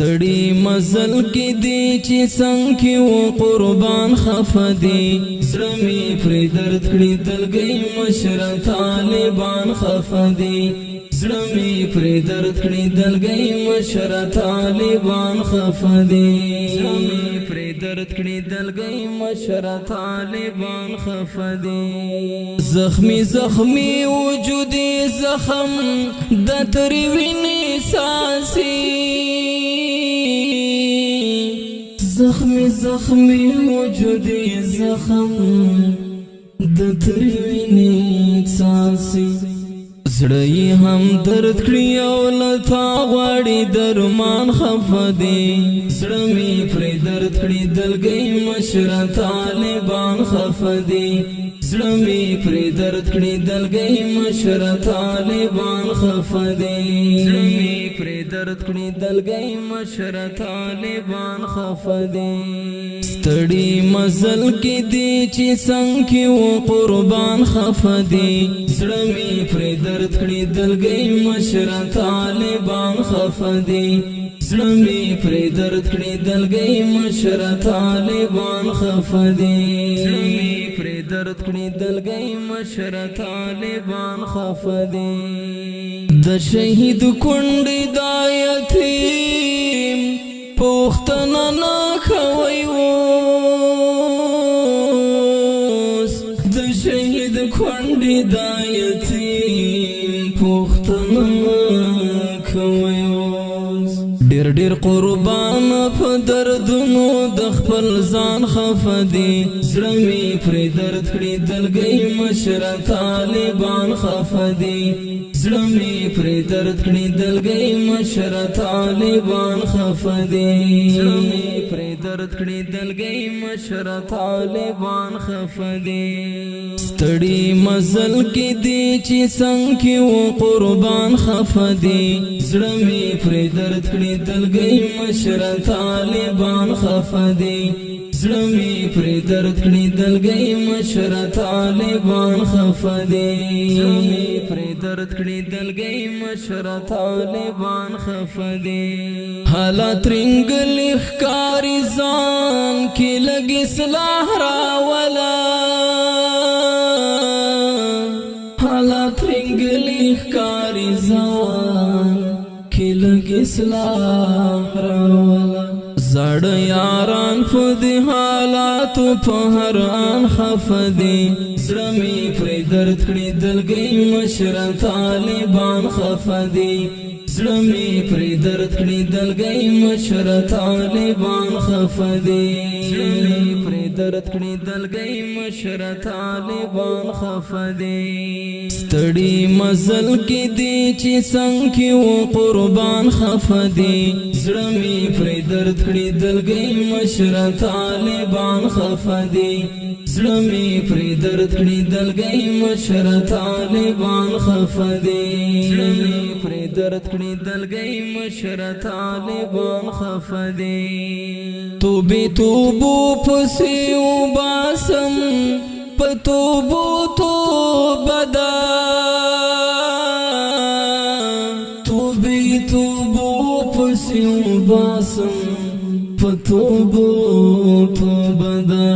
ستړي مزل کې دی چې څنګه کې و قربان خفدي زړه مې پرې درد کړي دلګۍ مشره طالبان خفدي زړه مې پرې درد کړي دلګۍ مشره طالبان خفدي زړه مې پرې درد کړي دلګۍ مشره طالبان خفدي زخمي زخمي وجودي زخم د ترې وینې ساسي زخمي زخمي وجودي زخم د ترې وینې ساسي زړه یې هم درد کړي او له تا غواړي درمان خفدي زړه مې پرې درد کړي دلګۍ مشره طالبان خفدي زړه مې پرې درد کړي دلګۍ مشره طالبان خفدي زړه مې پرې درد کړي دلګۍ مشره طالبان خفدي ستړي مزل کې دی چې څنګه کې و قربان خفدي زړه مې پرې درد کړي دلګۍ مشره طالبان خفدي زړه مې پرې درد کړي دلګۍ مشره طالبان خفدي زړه مې پرې درد کړي دلګۍ مشره طالبان خفدي د شهید کونډې د یتیم پوښتنه نه کوي اوس د شهید کونډې د یتیم پوښتنه نه کوي ډېر ډېر قربان په دردونو د خپل ځان خفدي زړه مې پرې درد کړي دلګۍ مشره طالبان خفدي زړه مې پرې درد کړي دلګۍ مشره طالبان خفدي زړه مې پرې درد کړي دلګۍ مشره طالبان خفدي ستړي مزل کې دی چې څنګه کې و قربان خفدي زړه مې پرې درد کړي دلګۍ مشره طالبان خفدي زړه مې پرې درد کړي دلګۍ مشره طالبان خفدي زړه مې پرې درد کړي دلګۍ مشره طالبان خفدي حالات رنګلې ښکاري ځان کې لږ اصلاح راوله حالات رنګلې ښکاري ځان کې لږ اصلاح راوله زړه یاران په دې حالاتو په هر آن خفدي زړه مې پرې درد کړي دلګۍ مشره طالبان خفدي زړه مې پرې درد کړي دلګۍ مشره طالبان خفدي زړه مې پرې درد کړي دلګۍ مشره طالبان خفدي ستړي مزل کې دی چې څنګه کې و قربان خفدي زړه مې پرې درد کړي دلګۍ مشره طالبان خفدي زړه مې پرې درد کړي دلګۍ مشره طالبان خفدي زړه مې پرې درد کړي دلګۍ مشره طالبان خفدي توبې توبو پسې وباسم په توبو توبه ده توبې توبو پسې وباسم په توبو توبه ده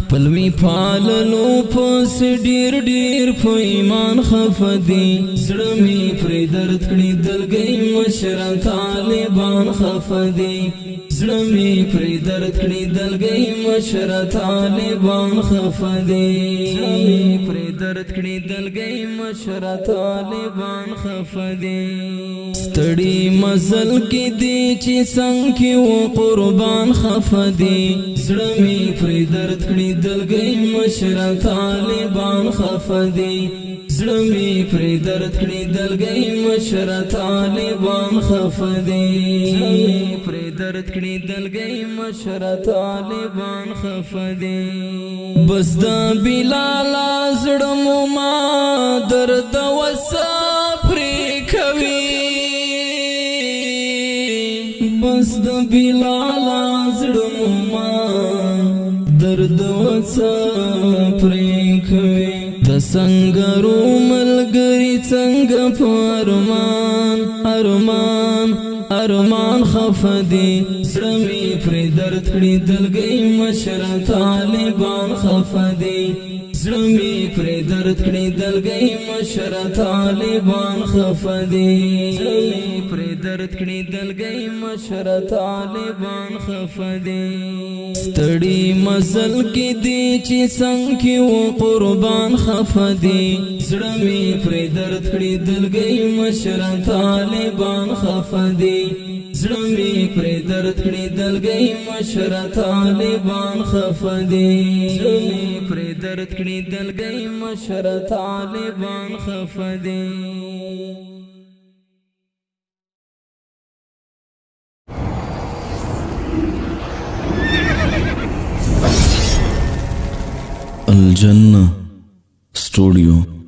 خپل می پالنو پس ډیر ډیر په ایمان خفدي زړه می پرې درد کړي دلګۍ مشره طالبان خفدي زړه می پرې درد کړي دلګۍ مشره طالبان خفدي زړه می پرې درد کړي دلګۍ مشره طالبان خفدي ستړي مزل کې دی چې څنګه کې و قربان خفدي زړه می پرې درد کړي دلګۍ مشره طالبان خفدي زړه مې پرې درد کړي دلګۍ مشره طالبان خفدي زړه مې پرې درد کړي دلګۍ مشره طالبان خفدي بس د بلال زړه مو ما درد وسه پرې کوي بس د بلال زړه مو ما درد وسه پرې کوي د سنگرو ملګری څنګه په ارمان ارمان ارمان خفدي زړه پر درد کړي دلګي مشر طالبان خفدي زړه پر درد کړي دلګي مشر طالبان خفدي زړه پر درد کړي دلګي مشر طالبان خفدي ستړي مزل کې دي چې څنګه و قربان خفدي زړه پر درد کړي دلګي مشر طالبان خفدي زړه پر درد کړي دلګي مشر طالبان خفدي زړه پر درد کړي دلګي مشر طالبان خفدي الجنة ستوديو